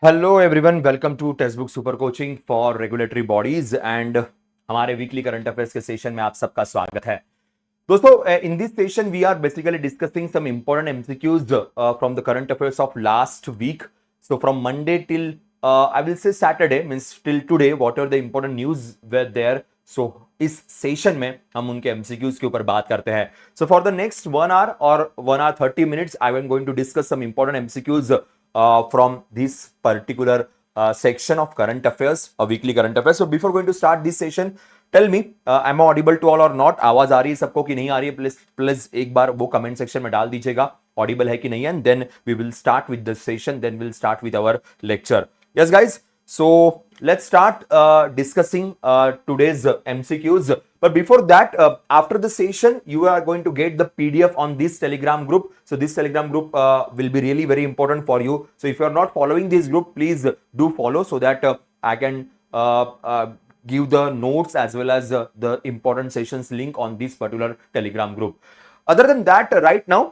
Hello everyone, welcome to Testbook super coaching for regulatory bodies and हमारे weekly current affairs के session में आप सबका स्वागत है। दोस्तों, in this session we are basically discussing some important MCQs from the current affairs of last week. So from Monday till I will say Saturday means till today what are the important news were there. So इस session में हम उनके MCQs के ऊपर बात करते हैं। So for the next 1 hour और 1 hour 30 minutes I am going to discuss some important MCQs from this particular section of current affairs, a weekly current affairs. So before going to start this session, tell me, am I audible to all or not? आवाज आ रही है सबको कि नहीं आ रही है? Please एक बार वो कमेंट सेक्शन में डाल दीजिएगा ऑडिबल है कि नहीं है, and then we will start with the session, then we'll start with our lecture. Yes guys, so let's start discussing today's MCQs. But before that, after the session, you are going to get the PDF on this Telegram group. So this Telegram group will be really very important for you. So if you are not following this group, please do follow so that I can give the notes as well as the important sessions link on this particular Telegram group. Other than that, right now,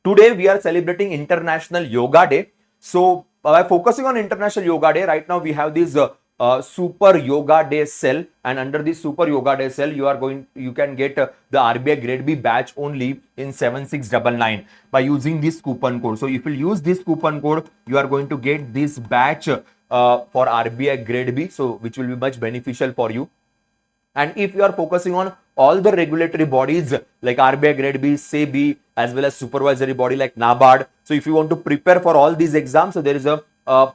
today we are celebrating International Yoga Day. So by focusing on International Yoga Day, right now we have this Super Yoga Day sale, and under this Super Yoga Day sale, you can get the RBI Grade B batch only in 7699 by using this coupon code. So if you use this coupon code, you are going to get this batch for RBI Grade B, so which will be much beneficial for you. And if you are focusing on all the regulatory bodies like RBI Grade B, SEBI, as well as supervisory body like NABARD, so if you want to prepare for all these exams, so there is a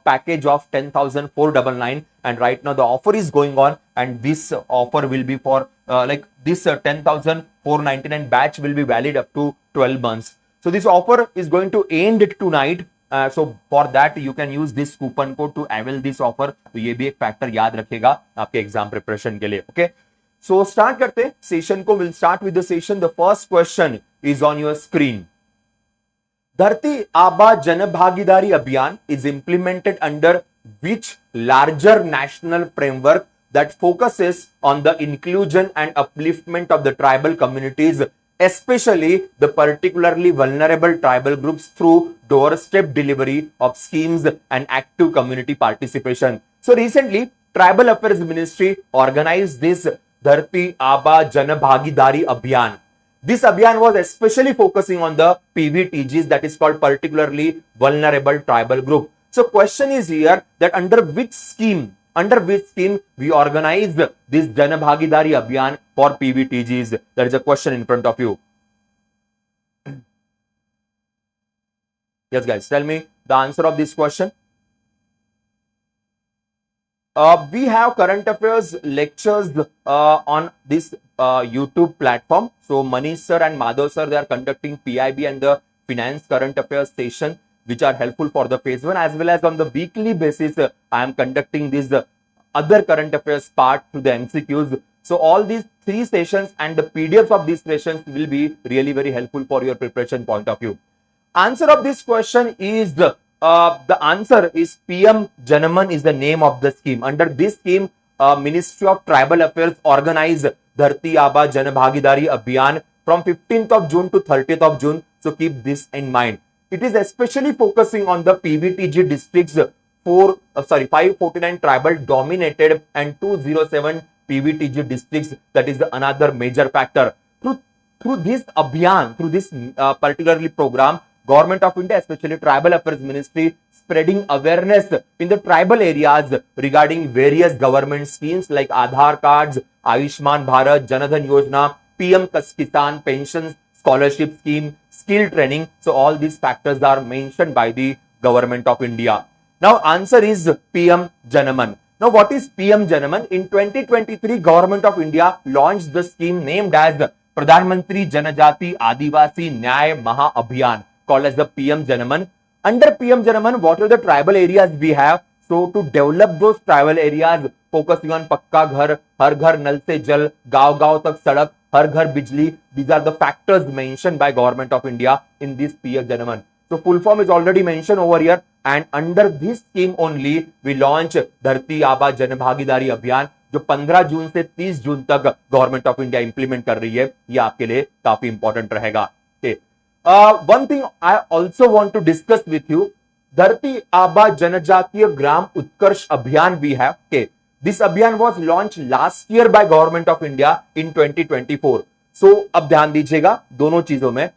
package of 10,499, and right now the offer is going on, and this offer will be for like this 10,499 batch will be valid up to 12 months. So this offer is going to end tonight. So for that you can use this coupon code to avail this offer. तो ये भी एक factor याद रखेगा आपके exam preparation के लिए. Okay, so start करते हैं सेशन को. Will start with the session. The first question is on your screen. Dharti Aaba Jan Bhagidari Abhiyan is implemented under which larger national framework that focuses on the inclusion and upliftment of the tribal communities, especially the particularly vulnerable tribal groups, through doorstep delivery of schemes and active community participation. So recently, Tribal Affairs Ministry organized this Dharti Aaba Jan Bhagidari Abhiyan. This Abhiyan was especially focusing on the PVTGs, that is called particularly vulnerable tribal group. So question is here that under which scheme we organize this Jan Bhagidari Abhiyan for PVTGs? There is a question in front of you. Yes guys, tell me the answer of this question. We have current affairs lectures on this YouTube platform. So Manish sir and Madhav sir, they are conducting PIB and the finance current affairs session, which are helpful for the phase 1, as well as on the weekly basis I am conducting this other current affairs part through the MCQs. So all these 3 sessions and the PDFs of these sessions will be really very helpful for your preparation point of view. Answer of this question is the answer is PM Janaman is the name of the scheme. Under this scheme, Ministry of Tribal Affairs organized Dharti Aaba Jan Bhagidari Abhiyan from 15th of June to 30th of June. So keep this in mind. It is especially focusing on the PVTG districts 549 tribal dominated and 207 PVTG districts. That is another major factor. Through this Abhiyan, through this particularly program, Government of India, especially Tribal Affairs Ministry, spreading awareness in the tribal areas regarding various government schemes like Aadhaar cards, Ayushman Bharat, Janadhan Yojana, PM Kisan pensions, scholarship scheme, skill training. So all these factors are mentioned by the Government of India. Now answer is PM Janaman. Now what is PM Janaman? In 2023, Government of India launched the scheme named as Pradhan Mantri Janajati Adivasi Nyay Maha Abhiyan, called as the PM Janaman. Under PM Janaman, what are the tribal areas we have? So to develop those tribal areas, focusing on Pakka Ghar, Har Ghar Nal Se Jal, Gaon Gaon Tak Sadak, Har Ghar Bijli, these are the factors mentioned by Government of India in this PM Janaman. So full form is already mentioned over here, and under this scheme only we launch Dharti Aaba Jan Bhagidari Abhiyan, जो 15 जून से 30 जून तक government of India implement कर रही है. ये आपके लिए काफी इंपॉर्टेंट रहेगा. One thing I also want to discuss with you, Dharti Aaba Janajatiya Gram Utkarsh Abhiyan we have. Okay. This Abhiyan was launched last year by Government of India in 2024. So, अब ध्यान दीजिएगा दोनों चीजों में.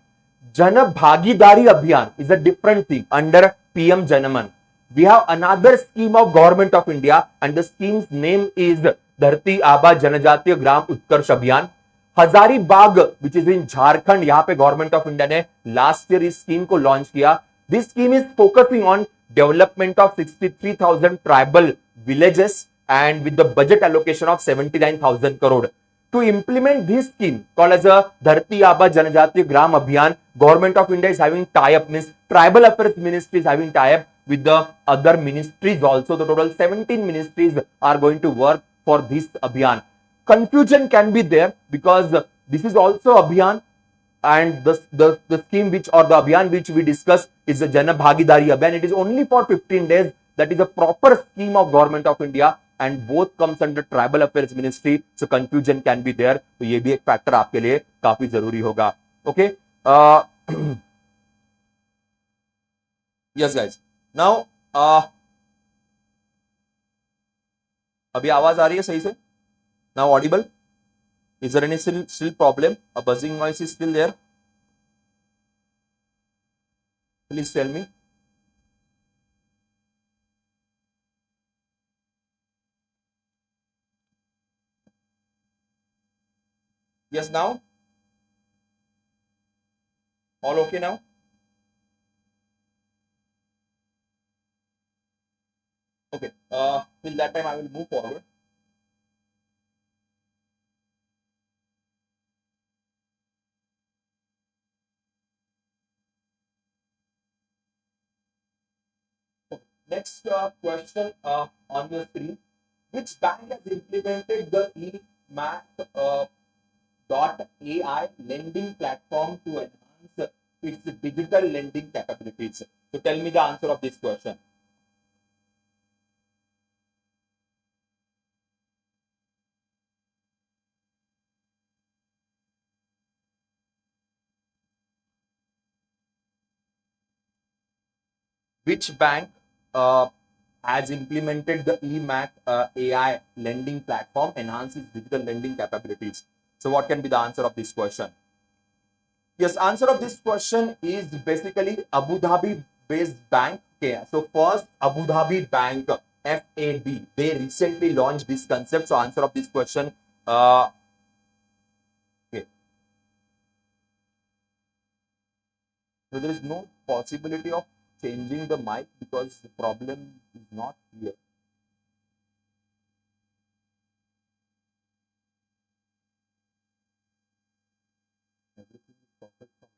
जन भागीदारी अभियान is a different thing under PM Janaman. We have another scheme of Government of India and the scheme's name is Dharti Aaba Janajatiya Gram Utkarsh Abhiyan. Hazaribagh which is in Jharkhand, यहां पे गवर्नमेंट ऑफ इंडिया ने last year इस scheme को launch किया. This scheme is focusing on development of 63,000 tribal villages and with the budget allocation of 79,000 crore. To implement this scheme called as a Dharti Aaba Janajatiya Gram Abhiyan, Government of India is having tie-up, means Tribal Affairs Ministry is having tie-up with the other ministries also. The total 17 ministries are going to work for this Abhiyan. Confusion can be there because this is also Abhiyan and the scheme which or the Abhiyan which we discuss is the Jana Bhagidari Abhiyan. It is only for 15 days. That is a proper scheme of Government of India and both comes under Tribal Affairs Ministry. So confusion can be there. तो ये भी एक factor आपके लिए काफी जरूरी होगा. Okay. Yes guys. Now अभी आवाज आ रही है सही से? Now audible? Is there any still problem? A buzzing noise is still there? Please tell me. Yes, now? All okay now? Okay. Till that time I will move forward. Next question on your screen. Which bank has implemented the eMACH.ai lending platform to enhance its digital lending capabilities? So tell me the answer of this question. Which bank has implemented the eMACH.ai lending platform, enhances digital lending capabilities? So what can be the answer of this question? Yes, answer of this question is basically Abu Dhabi based bank. Okay, so first Abu Dhabi Bank, FAB, they recently launched this concept. So answer of this question, okay. So there is no possibility of changing the mic because the problem is not here. Everything is perfect from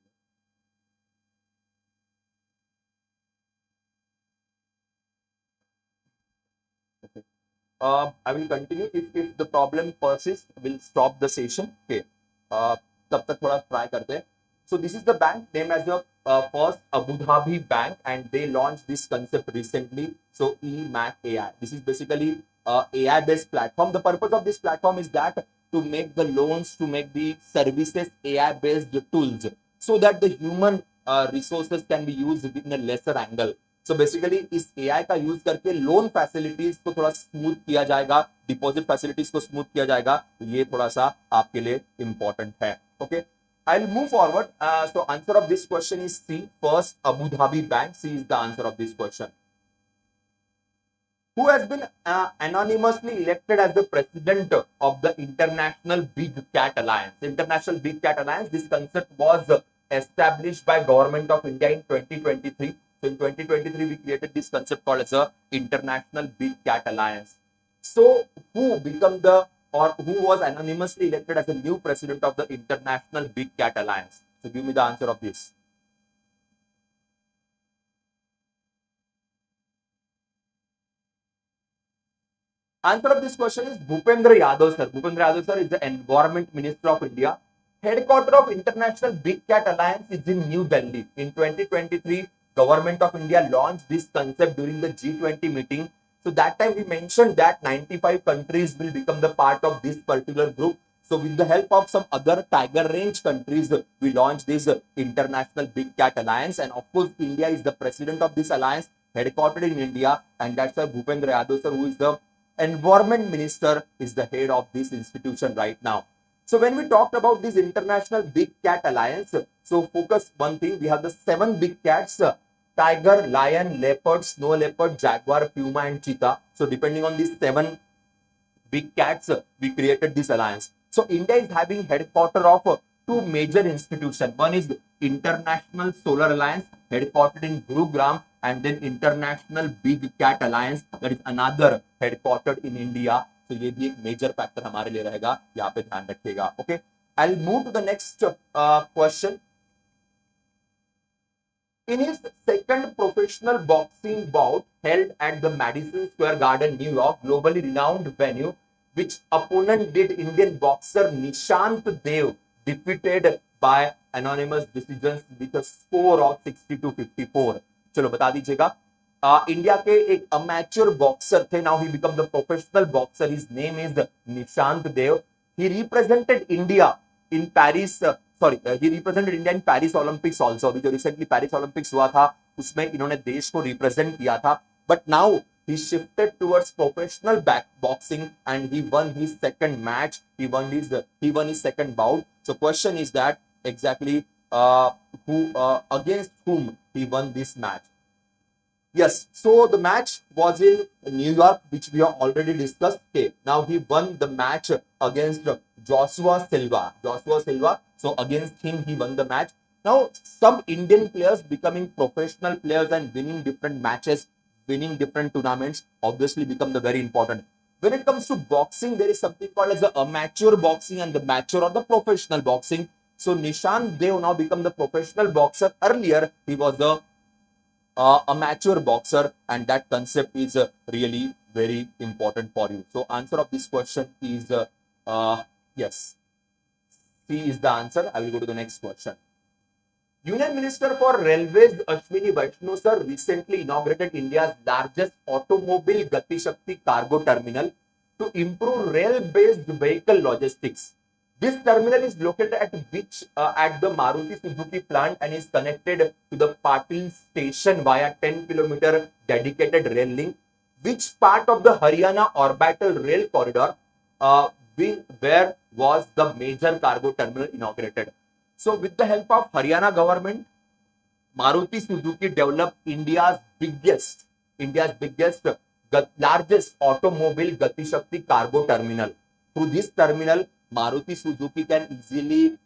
here. Okay. I will continue. If the problem persists, we'll stop the session. Okay. तब तक थोड़ा try करते हैं. So this is the bank named as the first Abu Dhabi Bank, and they launched this concept recently. So eMACH.ai. This is basically AI-based platform. The purpose of this platform is that to make the loans, to make the services AI-based tools, so that the human resources can be used in a lesser angle. So basically इस AI का use करके loan facilities को थोड़ा smooth किया जाएगा, deposit facilities को smooth किया जाएगा. तो ये थोड़ा सा आपके लिए इंपॉर्टेंट है. Okay, I'll move forward. So answer of this question is C. First, Abu Dhabi Bank. C is the answer of this question. Who has been anonymously elected as the president of the International Big Cat Alliance? International Big Cat Alliance. This concept was established by Government of India in 2023. So in 2023, we created this concept called as a International Big Cat Alliance. So who become the or who was anonymously elected as the new president of the International Big Cat Alliance? So give me the answer of this. Answer of this question is Bhupendra Yadav sir. Bhupendra Yadav sir is the Environment Minister of India. Headquarter of International Big Cat Alliance is in New Delhi. In 2023, Government of India launched this concept during the G20 meeting. So that time we mentioned that 95 countries will become the part of this particular group. So with the help of some other tiger range countries, we launched this International Big Cat Alliance. And of course, India is the president of this alliance. headquartered in India, and that's Sir Bhupendra Yadav sir, who is the environment minister, is the head of this institution right now. So when we talked about this international big cat alliance, so focus one thing, we have the 7 big cats, tiger, lion, leopard, snow leopard, jaguar, puma and cheetah. So depending on these 7 big cats, we created this alliance. So India is having headquarter of 2 major institutions. One is International Solar Alliance, headquartered in Gurugram, and then International Big Cat Alliance, that is another headquartered in India. So ये भी एक major factor हमारे लिए रहेगा, यहाँ पे ध्यान रखिएगा. Okay, I'll move to the next question. In his second professional boxing bout held at the Madison Square Garden, New York, globally renowned venue, which opponent did Indian boxer Nishant Dev defeated by anonymous decisions with a score of 60-54. चलो बता दीजिएगा. India के एक amateur boxer थे. Now he become the professional boxer. His name is Nishant Dev. He represented India in Paris. He represented India in Paris Olympics also. अभी जो recently Paris Olympics हुआ था उसमें इन्होंने देश को रिप्रेजेंट किया था. But now he shifted towards professional boxing and he won his second match. He won his second bout. So question is that exactly against whom he won this match? Yes, so the match was in New York, which we have already discussed. Okay, now he won the match against Joshua Silva. So against him he won the match. Now some Indian players becoming professional players and winning different matches, winning different tournaments, obviously become the very important. When it comes to boxing, there is something called as the amateur boxing and the mature or the professional boxing. So Nishant Dev now become the professional boxer. Earlier, he was the amateur boxer, and that concept is really very important for you. So answer of this question is yes. C is the answer. I will go to the next question. Union Minister for Railways Ashwini Vaishnav sir recently inaugurated India's largest automobile Gati Shakti cargo terminal to improve rail-based vehicle logistics. This terminal is located at the Maruti Suzuki plant and is connected to the Patil station via 10-kilometer dedicated rail link. Which part of the Haryana orbital rail corridor where was the major cargo terminal inaugurated? So with the help of Haryana government, Maruti Suzuki developed India's biggest, largest automobile Gati Shakti cargo terminal. Through this terminal, Maruti Suzuki can easily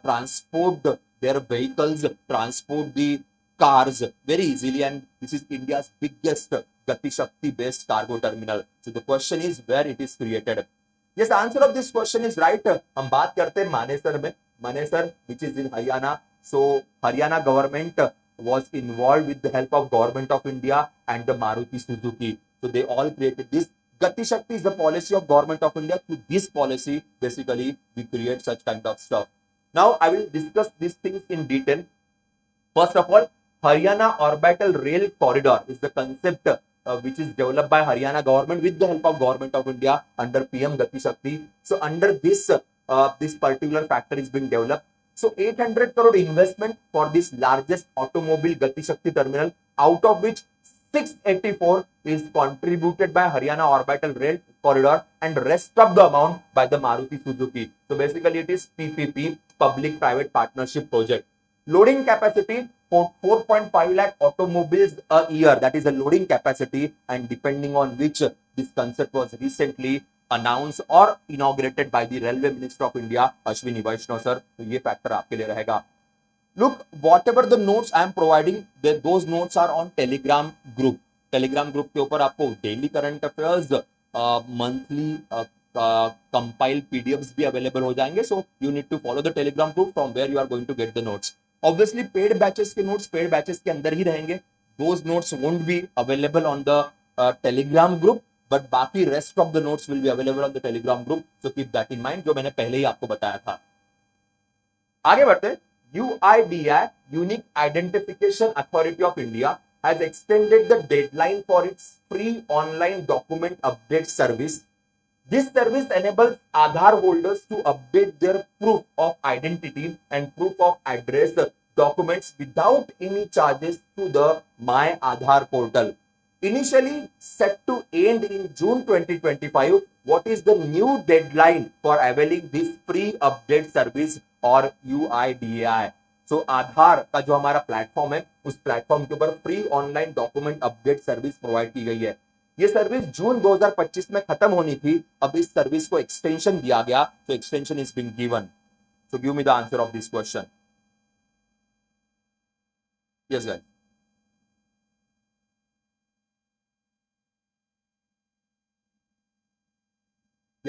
transport their vehicles, transport the cars very easily, and this is India's biggest Gati Shakti based cargo terminal. So the question is where it is created. Yes, answer of this question is right. हम बात करते हैं मानेसर में. Manesar, which is in Haryana. So Haryana government was involved with the help of government of India and the Maruti Suzuki. So they all created this. Gati Shakti is the policy of government of India. Through this policy, basically, we create such kind of stuff. Now I will discuss these things in detail. First of all, Haryana orbital rail corridor is the concept which is developed by Haryana government with the help of government of India under PM Gati Shakti. So under this this particular factor is being developed. So 800 crore investment for this largest automobile Gati Shakti terminal, out of which 684 is contributed by Haryana orbital rail corridor and rest of the amount by the Maruti Suzuki. So basically it is PPP, public private partnership project. Loading capacity for 4.5 lakh automobiles a year. That is a loading capacity, and depending on which this concept was recently announced or inaugurated by the Railway Minister of India, Ashwini Vaishnav sir. तो ये factor आपके लिए रहेगा. Look, whatever the notes I am providing, those notes are on Telegram group. Telegram group के ऊपर आपको daily current affairs, monthly compiled PDFs भी available हो जाएंगे. So you need to follow the Telegram group from where you are going to get the notes. Obviously, paid batches के notes paid batches के अंदर ही रहेंगे. Those notes won't be available on the Telegram group. But बाकी rest of the notes will be available on the Telegram group. So keep that in mind, जो मैंने पहले ही आपको बताया था. आगे बढ़ते. UIDAI, Unique Identification Authority of India, has extended the deadline for its free online document update service. This service enables Aadhaar holders to update their proof of identity and proof of address documents without any charges through the My Aadhaar portal. Initially set to end in June 2025, what is the new deadline for availing this free update service और UIDAI? सो आधार का जो हमारा platform है उस platform के ऊपर free online document update service provide की गई है। ये सर्विस जून 2025 में खत्म होनी थी, अब इस सर्विस को एक्सटेंशन दिया गया, तो extension is been given. So give me the answer of this question. Yes guys,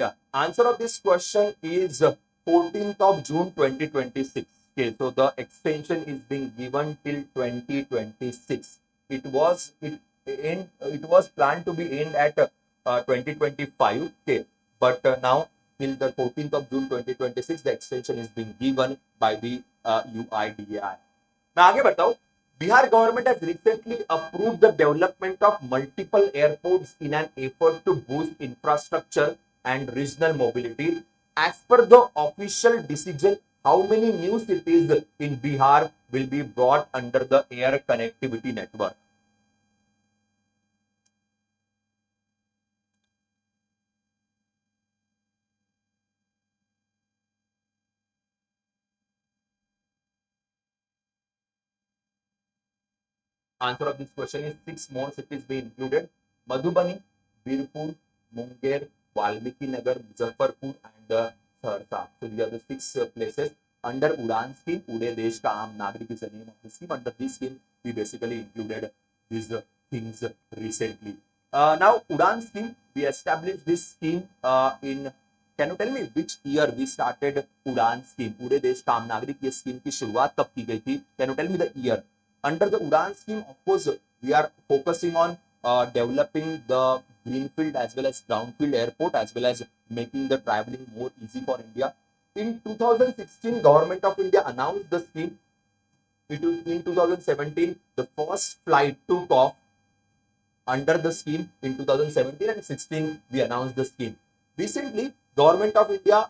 yeah, answer of this question is 14th of June 2026. Okay, so the extension is being given till 2026. It was planned to be end at 2025. Okay, but now till the 14th of June 2026, the extension is being given by the UIDAI. मैं आगे बताऊं, Bihar government has recently approved the development of multiple airports in an effort to boost infrastructure and regional mobility. As per the official decision, how many new cities in Bihar will be brought under the air connectivity network? Answer of this question is 6 more cities be included: Madhubani, Birpur, Munger, Valmiki Nagar, Muzaffarpur, and Sarsa. So these are the 6 places under Udan scheme. Ude Desh Ka Aam Nagrik is the name of the scheme. Under this scheme, we basically included these things recently. Now, Udan scheme, we established this scheme in. Can you tell me which year we started Udan scheme? Ude Desh Ka Aam Nagrik ये scheme की शुरुआत कब की गई थी? Can you tell me the year? Under the Udan scheme, of course, we are focusing on developing the greenfield as well as brownfield airport, as well as making the traveling more easy for India. In 2016, Government of India announced the scheme. In 2017, the first flight took off under the scheme. In 2017 and 16, we announced the scheme. Recently, Government of India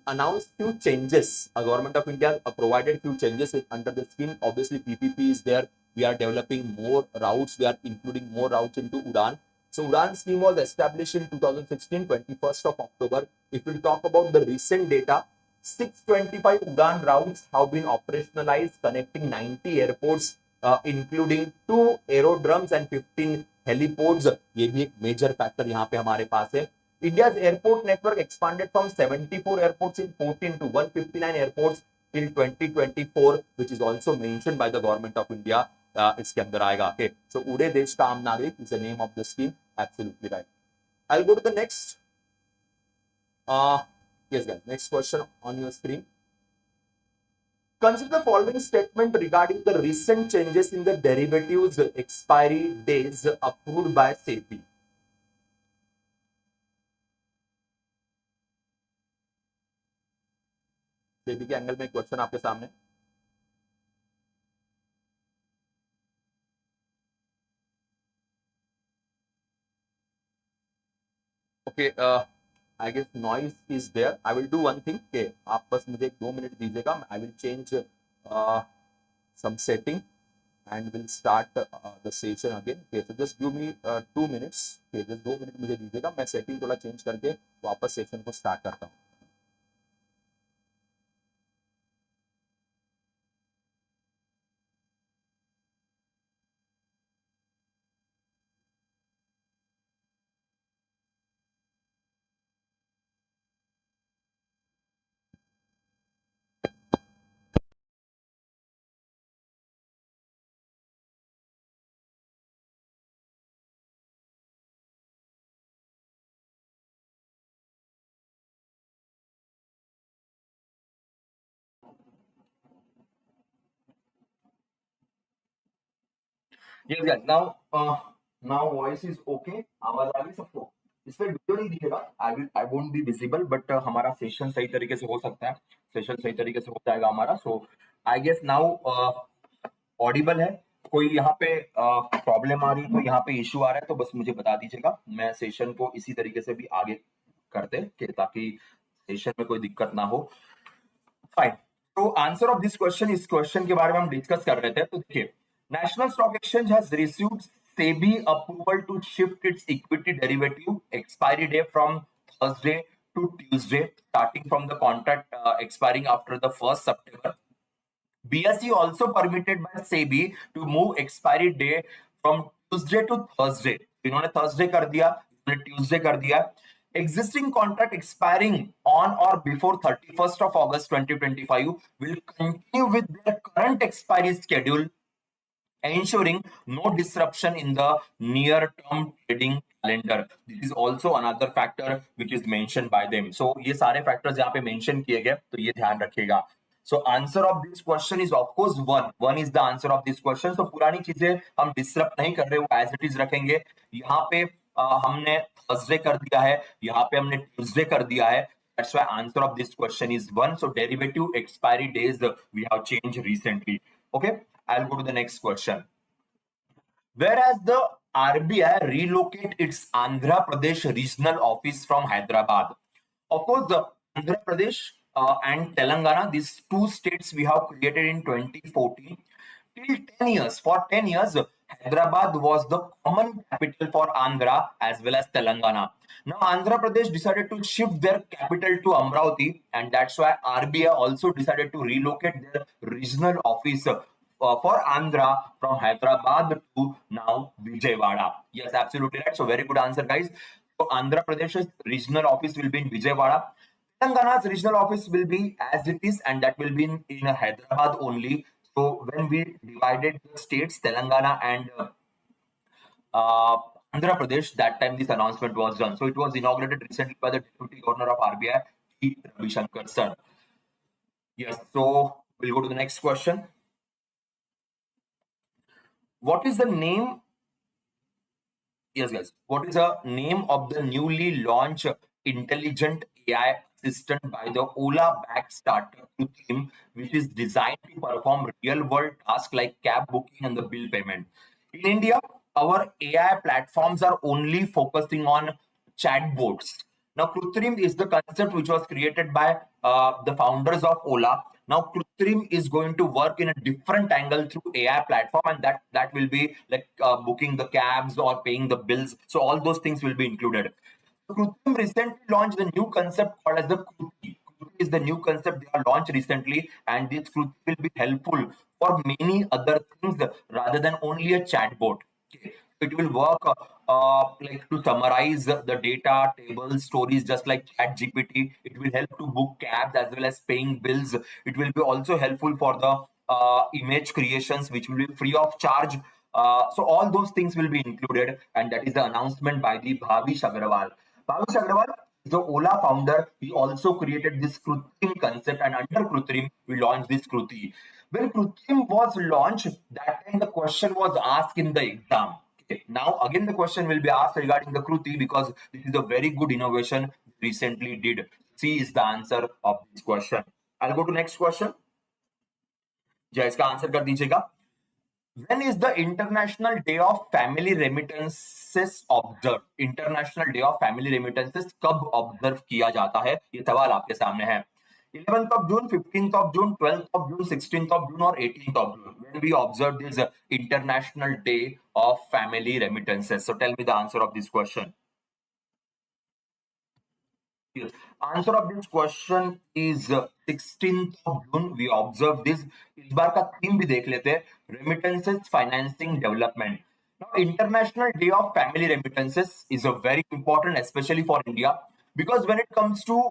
announced few changes. Government of India provided few changes under the scheme. Obviously, PPP is there. We are developing more routes. We are including more routes into Udan. So Udan scheme was established in 2016, 21st of October. If we talk about the recent data, 625 Udan routes have been operationalized, connecting 90 airports, including 2 aerodromes and 15 heliports. ये भी एक major factor यहाँ पे हमारे पास है. India's airport network expanded from 74 airports in 14 to 159 airports till 2024, which is also mentioned by the Government of India. इसके अंदर आएगा. Okay, so उड़े देश का आम नागरिक is the name of the scheme. Absolutely right. I'll go to the next. Yes, guys. Next question on your screen. Consider the following statement regarding the recent changes in the derivatives expiry days approved by SEBI. SEBI के angle में question आपके सामने. Okay, I guess noise is there. I will do one thing. Okay, आप बस मुझे 2 minute दीजिएगा. I will change some setting and will start the session again. Okay, so just give me 2 minutes. Okay, just 2 minute मुझे दीजिएगा. मैं setting थोड़ा change करके वापस session को start करता हूँ. Yes, guys. Now voice is okay. आवाज आ गई सबको. इसमें वीडियो नहीं दिखेगा. I won't be visible, but हमारा सेशन सही तरीके से हो सकता है. सेशन सही तरीके से हो जाएगा हमारा. So I guess now Audible है. कोई यहाँ पे प्रॉब्लम आ रही है, तो यहाँ पे इश्यू आ रहा है, तो बस मुझे बता दीजिएगा. मैं सेशन को इसी तरीके से भी आगे करते ताकि सेशन में कोई दिक्कत ना हो. फाइन. तो आंसर ऑफ दिस क्वेश्चन, इस क्वेश्चन के बारे में हम डिस्कस कर रहे थे। तो देखिए, National Stock Exchange has received SEBI approval to shift its equity derivative expiry day from Thursday to Tuesday, starting from the contract expiring after the 1st September. BSE also permitted by SEBI to move expiry day from Tuesday to Thursday. इन्होंने Thursday कर दिया, इन्होंने Tuesday कर दिया. Existing contract expiring on or before 31st of August 2025 will continue with their current expiry schedule, ensuring no disruption in the near-term trading calendar. This is also another factor which is mentioned by them. So ये सारे factors यहाँ पे mention किए गए, तो ये ध्यान रखिएगा. So answer of this question is of course one. One is the answer of this question. So पुरानी चीजें हम disrupt नहीं कर रहे, वो as it is रखेंगे. यहाँ पे हमने Thursday कर दिया है, यहाँ पे हमने Tuesday कर दिया है. That's why answer of this question is one. So derivative expiry days we have changed recently. Okay, I'll go to the next question. Whereas the RBI relocate its Andhra Pradesh regional office from Hyderabad. Of course, the Andhra Pradesh and Telangana, these two states we have created in 2014. Till 10 years, for 10 years, Hyderabad was the common capital for Andhra as well as Telangana. Now, Andhra Pradesh decided to shift their capital to Amravati, and that's why RBI also decided to relocate their regional office for Andhra from Hyderabad to now Vijayawada. Yes, absolutely right. So, very good answer, guys. So, Andhra Pradesh's regional office will be in Vijayawada. Telangana's regional office will be as it is, and that will be in Hyderabad only. So when we divided the states, Telangana and Andhra Pradesh, that time this announcement was done. So it was inaugurated recently by the Deputy Governor of RBI, T. Ravi Sir. Yes, so we'll go to the next question. What is the name? Yes, guys. What is the name of the newly launched intelligent AI assistant by the Ola-backed startup Krutim, which is designed to perform real-world tasks like cab booking and the bill payment? In India, our AI platforms are only focusing on chatbots. Now, Krutrim is the concept which was created by the founders of Ola. Now, Krutrim is going to work in a different angle through AI platform, and that will be like booking the cabs or paying the bills. So all those things will be included. So Krutrim recently launched a new concept called as the Kruti. Kruti is the new concept they have launched recently, and this Kruti will be helpful for many other things rather than only a chatbot. Okay. It will work like to summarize the data, tables, stories, just like ChatGPT. It will help to book cabs as well as paying bills. It will be also helpful for the image creations, which will be free of charge. So all those things will be included, and that is the announcement by the Bhavish Agrawal. Bhavish Agrawal is the Ola founder. He also created this Krutrim concept, and under Krutrim, we launched this Kruti. When Krutrim was launched, that time the question was asked in the exam. Okay. Now again the question will be asked regarding the Kruti, because this is a very good innovation recently did. C is the answer of this question. I'll go to next question. जय इसका answer कर दीजिएगा. When is the International Day of Family Remittances observed? International Day of Family Remittances कब observe किया जाता है? ये सवाल आपके सामने है. 11th of June, 15th of June, 12th of June, 16th of June, or 18th of June, when we observe this International Day of Family Remittances. So tell me the answer of this question. Yes. Answer of this question is 16th of June. We observe this. इस बार का theme भी देख लेते हैं. Remittances financing development. Now, International Day of Family Remittances is a very important, especially for India, because when it comes to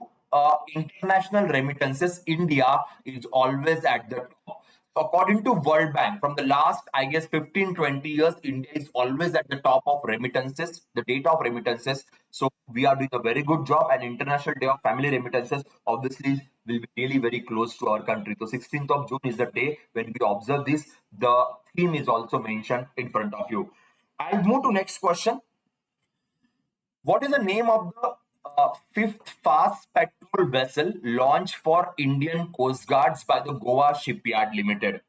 international remittances, India is always at the top. So according to World Bank, from the last, I guess, 15-20 years, India is always at the top of remittances, the data of remittances. So we are doing a very good job, and International Day of Family Remittances obviously will be really very close to our country. So 16th of June is the day when we observe this. The theme is also mentioned in front of you. I'll move to next question. What is the name of the fifth fast petrol vessel launched for Indian Coast Guards by the Goa Shipyard Limited?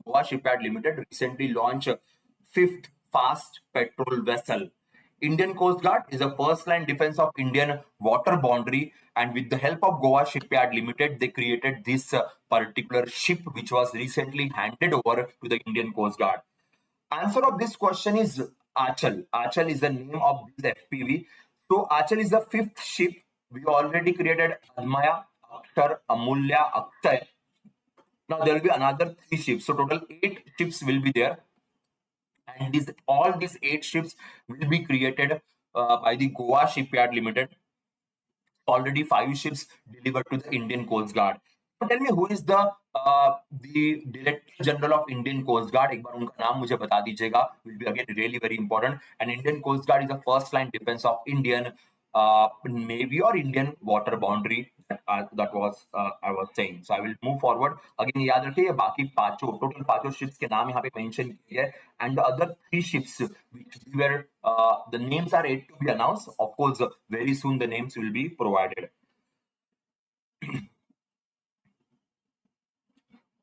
Goa Shipyard Limited recently launched fifth fast petrol vessel. Indian Coast Guard is a first line defense of Indian water boundary, and with the help of Goa Shipyard Limited, they created this particular ship, which was recently handed over to the Indian Coast Guard. Answer of this question is Achal. Achal is the name of this FPV. So Achal is the fifth ship. We already created Admaya, Akshar, Amulya, Akshay. Now there will be another three ships. So total 8 ships will be there, and all these 8 ships will be created by the Goa Shipyard Limited. Already 5 ships delivered to the Indian Coast Guard. So tell me, who is the Director General of Indian Coast Guard? एक बार उनका नाम मुझे बता दीजिएगा. Will be again really very important. And Indian Coast Guard is the first line defense of Indian Navy or Indian water boundary. That was I was saying. So I will move forward. Again याद रखिए, ये बाकी total 5 ships के नाम यहाँ पे mention किए हैं, and the other 3 ships which were the names are yet to be announced. Of course, very soon the names will be provided.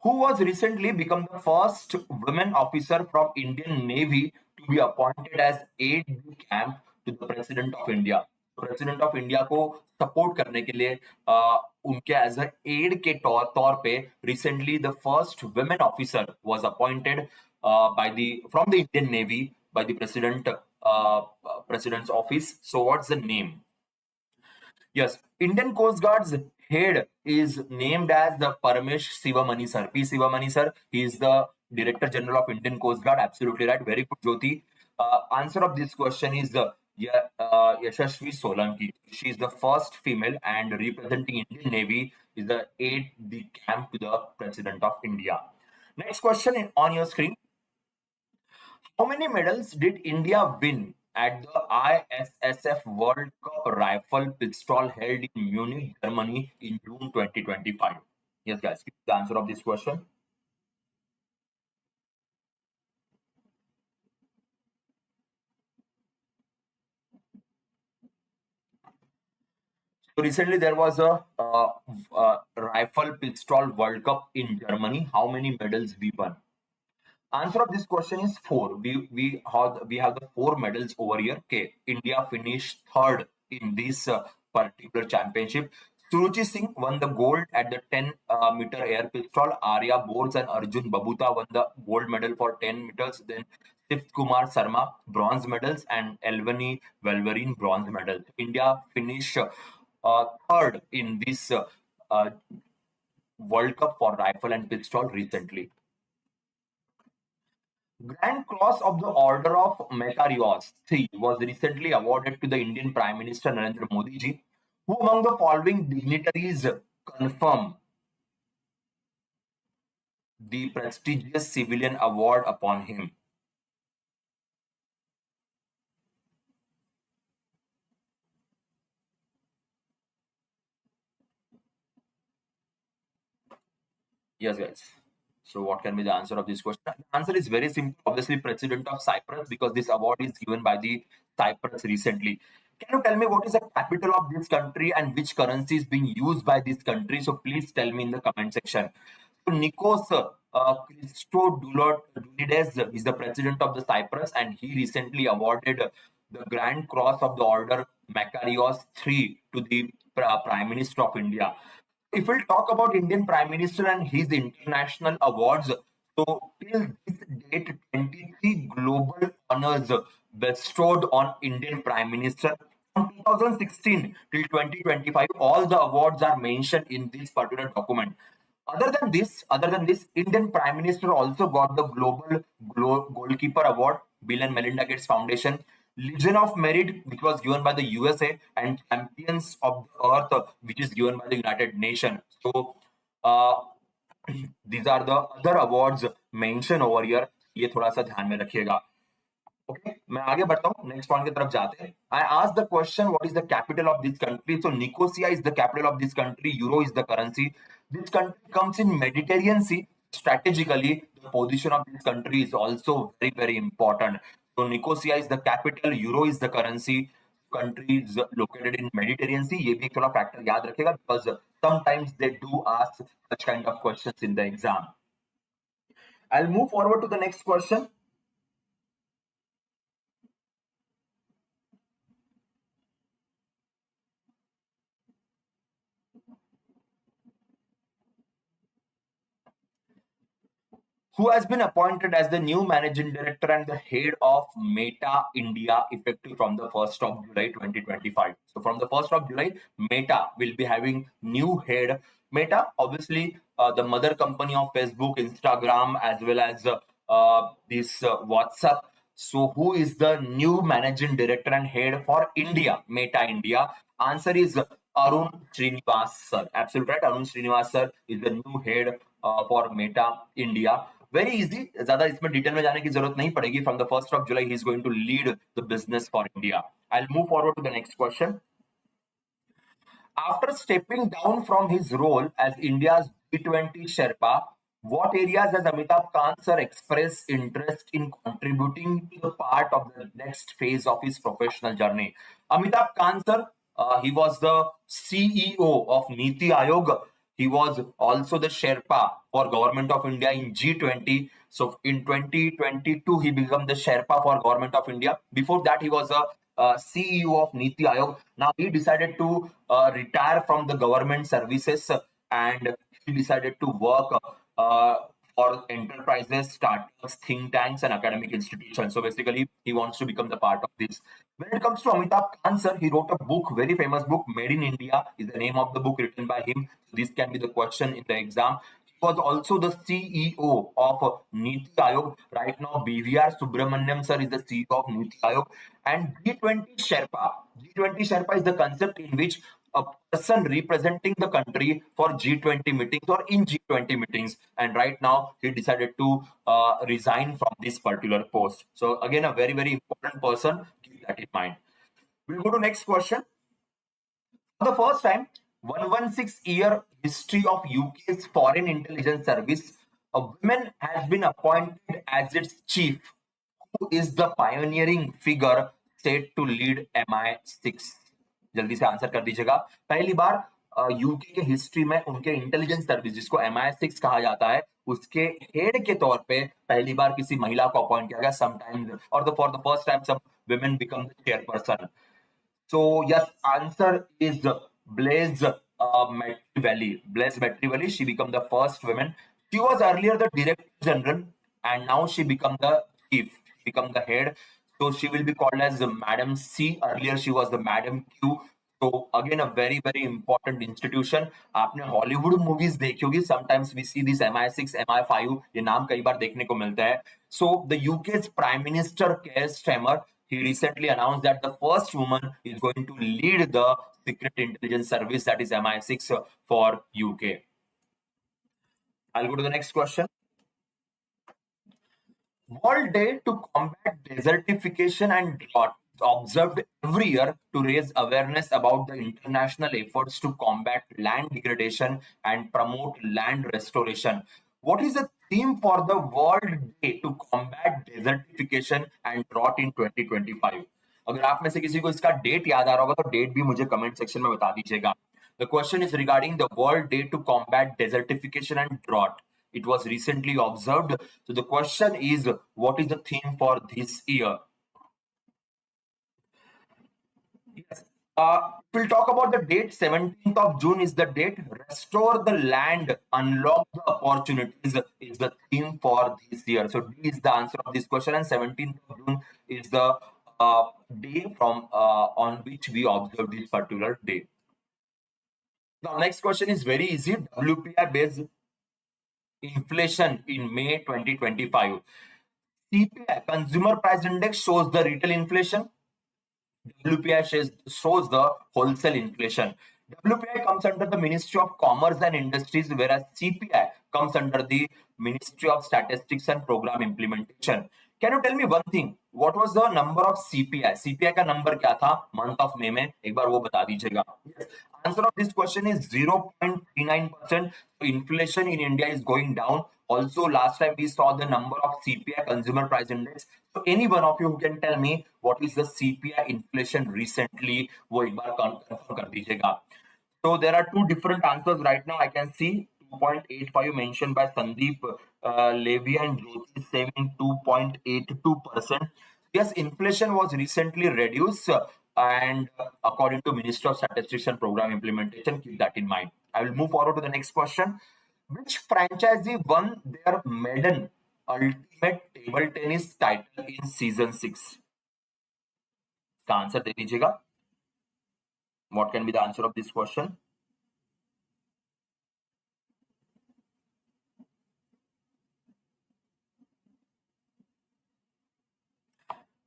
Who was recently become the first women officer from Indian Navy to be appointed as aide-de-camp to the President of India? President of India को support करने के लिए उनके as a add के तौर पे recently the first women officer was appointed by the from the Indian navy by the president's office. So what's the name? Yes, Indian Coast Guard's head is named as the Paramesh Sivamani sir. P. Sivamani sir. He is the Director General of Indian Coast Guard. Absolutely right. Very good, Jyoti. Answer of this question is Yashashvi Solanki. She is the first female and representing Indian Navy is the aide-de-camp to the President of India. Next question on your screen. How many medals did India win at the ISSF World Cup Rifle Pistol held in Munich, Germany in June 2025? Yes, guys, give the answer of this question. So recently there was a Rifle Pistol World Cup in Germany. How many medals we won? Answer of this question is 4. We have the 4 medals over here. Okay, India finished third in this particular championship. Suruchi Singh won the gold at the 10-meter air pistol. Arya Bose and Arjun Babuta won the gold medal for 10 meters. Then Sift Kumar Sarma bronze medals and Elvani Wolverine bronze medals. India finished third in this World Cup for rifle and pistol recently. Grand Cross of the Order of Memoirs 3 was recently awarded to the Indian Prime Minister Narendra Modi ji. Who among the following dignitaries confirm the prestigious civilian award upon him? Yes, guys. So what can be the answer of this question? The answer is very simple. Obviously, President of Cyprus, because this award is given by the Cyprus recently. Can you tell me what is the capital of this country and which currency is being used by this country? So please tell me in the comment section. So Nikos Christodoulidis is the president of the Cyprus, and he recently awarded the Grand Cross of the Order Macarios 3 to the Prime Minister of India. If we'll talk about Indian Prime Minister and his international awards, so till this date, 23 global honors bestowed on Indian Prime Minister. From 2016 till 2025, all the awards are mentioned in this particular document. Other than this, Indian Prime Minister also got the Global Goalkeeper Award, Bill and Melinda Gates Foundation, Legion of Merit, which was given by the USA, and Champions of the Earth, which is given by the United Nations. So uh, these are the other awards mentioned over here. ये थोड़ा सा ध्यान में रखिएगा. Okay, मैं आगे बढ़ता हूँ. Next point की तरफ जाते हैं. I asked the question, what is the capital of this country? So Nicosia is the capital of this country. Euro is the currency. This country comes in Mediterranean Sea. Strategically, the position of this country is also very, very important. So Nicosia is the capital. Euro is the currency. Country is located in Mediterranean Sea. ये भी एक थोड़ा factor याद रखेगा, because sometimes they do ask such kind of questions in the exam. I'll move forward to the next question. who has been appointed as the new managing director and the head of Meta India effective from the 1st of July 2025. So from the 1st of July, Meta will be having new head. Meta, obviously, the mother company of Facebook, Instagram, as well as this WhatsApp. So who is the new managing director and head for India, Meta India? Answer is Arun Srinivas sir. Absolutely right. Arun Srinivas sir is the new head for Meta India. Very easy. ज़्यादा इसमें detail में जाने की जरूरत नहीं पड़ेगी. From the 1st of July, he is going to lead the business for India. I'll move forward to the next question. After stepping down from his role as India's G20 Sherpa, what areas has Amitabh Kant sir expressed interest in contributing to the part of the next phase of his professional journey? Amitabh Kant sir, he was the CEO of Niti Aayog. He was also the Sherpa for Government of India in G20. So in 2022, he became the Sherpa for Government of India. Before that, he was a CEO of Niti Aayog. Now he decided to retire from the government services and he decided to work for enterprises, startups, think tanks, and academic institutions. So basically, he wants to become the part of this. When it comes to Amitabh Kant sir, he wrote a book, very famous book, Made in India is the name of the book written by him. So this can be the question in the exam. He was also the CEO of Niti Aayog. Right now, BVR Subramaniam sir is the CEO of Niti Aayog. And G20 Sherpa. G20 Sherpa is the concept in which a person representing the country for G20 meetings or in G20 meetings. And right now, he decided to resign from this particular post. So again, a very, very important person. Keep that in mind. We'll go to next question. For the first time, 116-year history of UK's Foreign Intelligence Service, a woman has been appointed as its chief, who is the pioneering figure set to lead MI6. जल्दी से answer कर दीजिएगा. पहली बार UK के history में उनके intelligence service जिसको MI6 कहा जाता है उसके हेड के तौर पे पहली बार किसी महिला को अपॉइंट किया गया. समटाइम्स और for the first time some women become the chairperson. So yes, answer is Blaise Machiavelli. Blaise Machiavelli. She became the first woman. She was earlier the director general, and now she become the chief. She become the head. So she will be called as Madam C. Earlier she was the Madam Q. So again, a very very important institution. आपने Hollywood movies देखी होगी. Sometimes we see this MI6, MI5. ये नाम कई बार देखने को मिलता है. So the UK's Prime Minister Keir Starmer, he recently announced that the first woman is going to lead the secret intelligence service, that is MI6 for UK. I'll go to the next question. World Day to Combat Desertification and Drought is observed every year to raise awareness about the international efforts to combat land degradation and promote land restoration. What is the theme for the World Day to Combat Desertification and Drought in 2025? अगर आप में से किसी को इसका date याद आ रहा होगा तो डेट भी मुझे कमेंट सेक्शन में बता दीजिएगा. The question is regarding the World Day to Combat Desertification and Drought. It was recently observed. So the question is, what is the theme for this year? Yes. We'll talk about the date. 17th of June is the date. Restore the land, unlock the opportunities is the theme for this year. So D is the answer of this question, and 17th of June is the day from on which we observe this particular day. Now, next question is very easy. WPI based inflation in May 2025. CPI, Consumer Price Index, shows the retail inflation. WPI shows the wholesale inflation. WPI comes under the Ministry of Commerce and Industries, whereas CPI comes under the Ministry of Statistics and Program Implementation. Can you tell me one thing? What was the number of CPI? CPI का number क्या था month of May में? एक बार वो बता दीजिएगा. Answer of this question is 0.39%. So inflation in India is going down. Also, last time we saw the number of CPI, Consumer Price Index. So any one of you who can tell me what is the CPI inflation recently, वो एक बार confirm कर दीजिएगा. So there are two different answers right now. I can see 2.85 mentioned by Sandeep Levy and Jyoti saving 2.82%. Yes, inflation was recently reduced and according to Ministry of Statistics and Program Implementation, keep that in mind. I will move forward to the next question. Which franchisee won their maiden ultimate table tennis title in season 6? इसका answer दे दीजिएगा. What can be the answer of this question?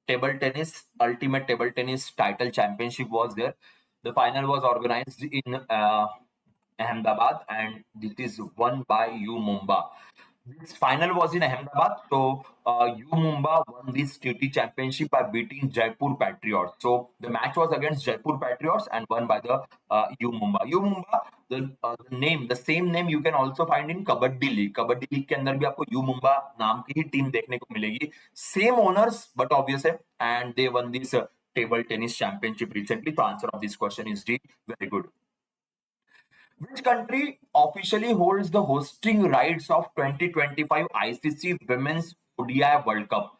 Table tennis, ultimate table tennis title championship was there. The final was organized in Ahmedabad, and this is won by U Mumba. This final was in Ahmedabad, so U Mumba won this TT championship by beating Jaipur Patriots. So the match was against Jaipur Patriots and won by the U Mumba. U Mumba, the name, the same name you can also find in Kabaddi League. Kabaddi League के अंदर भी आपको U Mumba नाम की ही team देखने को मिलेगी. Same owners, but obvious है, and they won this table tennis championship recently. So answer of this question is D. Very good. Which country officially holds the hosting rights of 2025 ICC Women's ODI World Cup?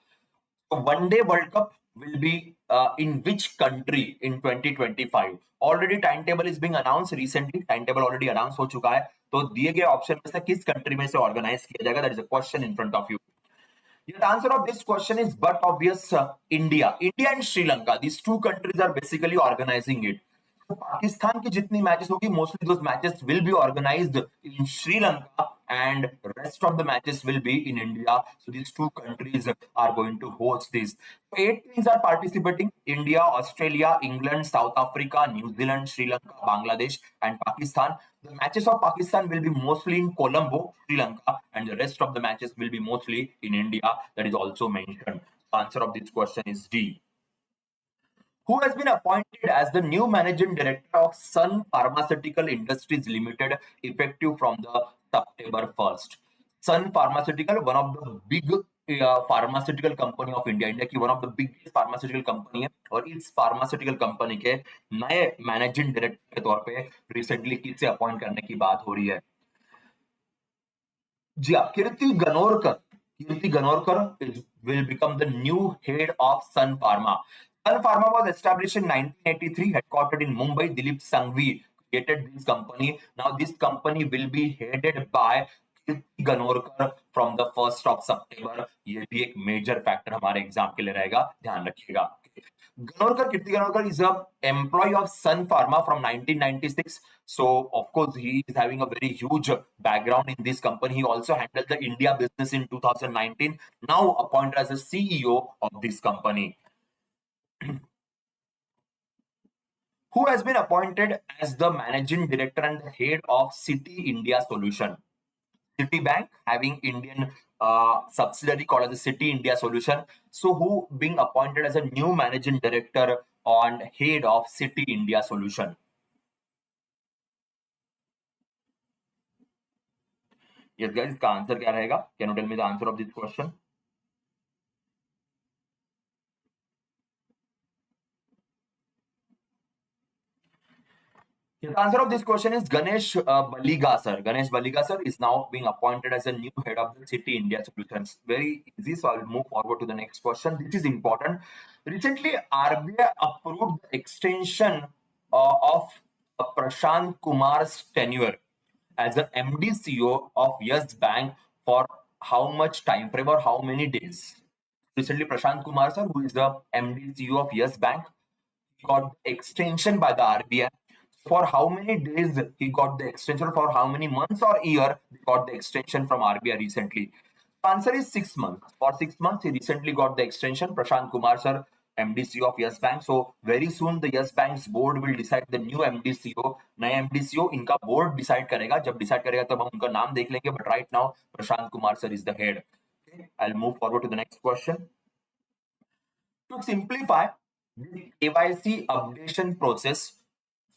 So One Day World Cup will be in which country in 2025? Already timetable is being announced recently. Timetable already announced हो चुका है. तो दिए गए option में से किस country में से ऑर्गेनाइज किया जाएगा? That is a question in front of you. The answer of this question is but obvious India. India and Sri Lanka. These two countries are basically organizing it. So Pakistan की जितनी matches होगी, mostly those matches will be organized in Sri Lanka and rest of the matches will be in India. So these two countries are going to host this. So 8 teams are participating: India, Australia, England, South Africa, New Zealand, Sri Lanka, Bangladesh, and Pakistan. The matches of Pakistan will be mostly in Colombo, Sri Lanka, and the rest of the matches will be mostly in India. That is also mentioned. The answer of this question is D. Who has been appointed as the new managing director of Sun Pharmaceutical Industries Limited effective from the September 1st? Sun Pharmaceutical, one of the big pharmaceutical company of India. India की one of the biggest pharmaceutical company है, और इस pharmaceutical company के नए managing director के तौर पे recently किसे अपॉइंट करने की बात हो रही है? जी हाँ, कीर्ति Ganorkar will become the new head of Sun Pharma. Sun Pharma was established in 1983, headquartered in Mumbai. Dilip Sanghvi created this company. Now this company will be headed by Kirti Ganorkar from the 1st of September. ये भी एक major factor हमारे exam के लिए रहेगा, ध्यान रखिएगा. कीर्ति Ganorkar is a employee of Sun Pharma from 1996. So of course he is having a very huge background in this company. He also handled the India business in 2019. Now appointed as a CEO of this company. Who has been appointed as the managing director and the head of City India Solution? Citibank having Indian subsidiary called as the City India Solution. So who being appointed as a new managing director and head of City India Solution? Yes guys, इसका answer क्या रहेगा? Can you tell me the answer of this question? The answer of this question is Ganesh Baliga sir. Ganesh Baliga sir is now being appointed as a new head of the City India Solutions. Very easy, so I will move forward to the next question. This is important. Recently, RBI approved the extension of Prashant Kumar's tenure as the MD CEO of Yes Bank for how much time frame or how many days? Recently, Prashant Kumar sir, who is the MD CEO of Yes Bank, got extension by the RBI. For how many days he got the extension? For how many months or year he got the extension from RBI recently? The answer is 6 months. For 6 months, he recently got the extension. Prashant Kumar sir, MD CEO of Yes Bank. So very soon the Yes Bank's board will decide the new MD CEO. नए MD CEO इनका board decide करेगा. जब decide करेगा तब हम उनका नाम देख लेंगे. But right now, Prashant Kumar sir is the head. Okay? I'll move forward to the next question. To simplify the KYC updation process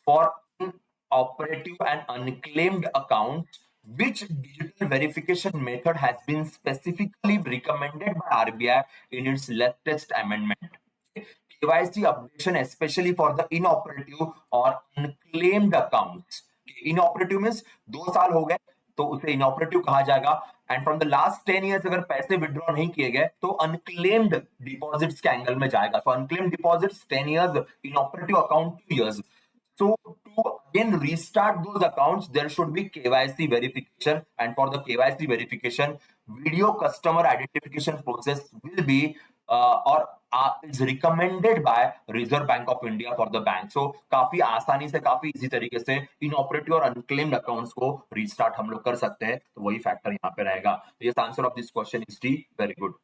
for inoperative and unclaimed accounts, which digital verification method has been specifically recommended by RBI in its latest amendment? KYC updation, especially for the inoperative or unclaimed accounts. Inoperative means 2 साल हो गए तो उसे inoperative कहा जाएगा, and from the last 10 years अगर पैसे withdraw नहीं किए गए तो अनक्लेम्ड डिपॉजिट्स के एंगल में जाएगा. So unclaimed deposits 10 years, inoperative account 2 years. So to again restart those accounts, there should be KYC verification, and for the KYC verification, video customer identification process will be or is recommended by Reserve Bank of India for the bank. So काफी आसानी से, काफी easy तरीके से inoperative और unclaimed accounts को restart हम लोग कर सकते हैं, तो वही फैक्टर यहाँ पे रहेगा. Yes, answer of this question is D. Very good.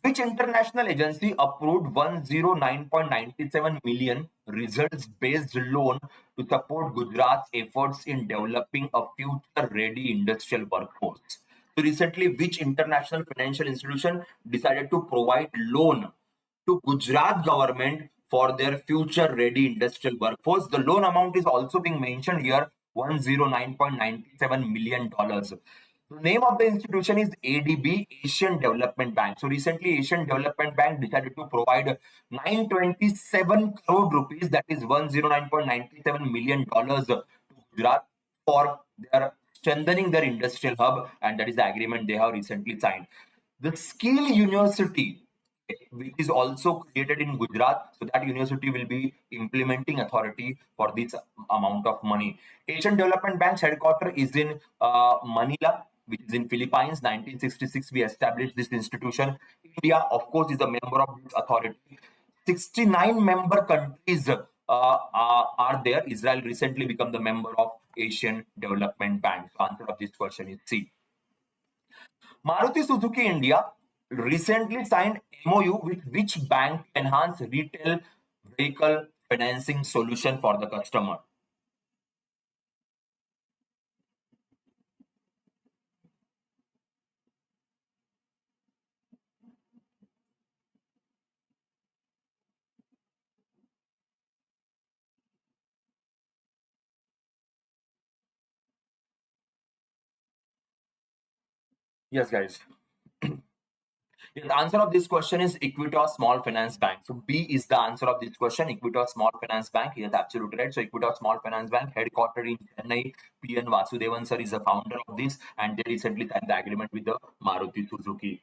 Which international agency approved 109.97 million results-based loan to support Gujarat's efforts in developing a future-ready industrial workforce? So recently, which international financial institution decided to provide loan to Gujarat government for their future-ready industrial workforce? The loan amount is also being mentioned here, $109.97 million. The name of the institution is ADB, Asian Development Bank. So recently, Asian Development Bank decided to provide 927 crore rupees, that is $109.97 million to Gujarat for their strengthening their industrial hub, and that is the agreement they have recently signed. The Skill University, which is also created in Gujarat, so that university will be implementing authority for this amount of money. Asian Development Bank's headquarters is in Manila, which is in Philippines. 1966 we established this institution. India, of course, is a member of this authority. 69 member countries are there. Israel recently become the member of Asian Development Bank. So answer of this question is C. Maruti Suzuki India recently signed MOU with which bank to enhance retail vehicle financing solution for the customer? Yes, guys. Yes, the answer of this question is Equitas Small Finance Bank. So B is the answer of this question. Equitas Small Finance Bank. Yes, absolutely right. So Equitas Small Finance Bank, headquartered in Chennai. P.N. Vasudevan sir is the founder of this, and they recently signed the agreement with the Maruti Suzuki.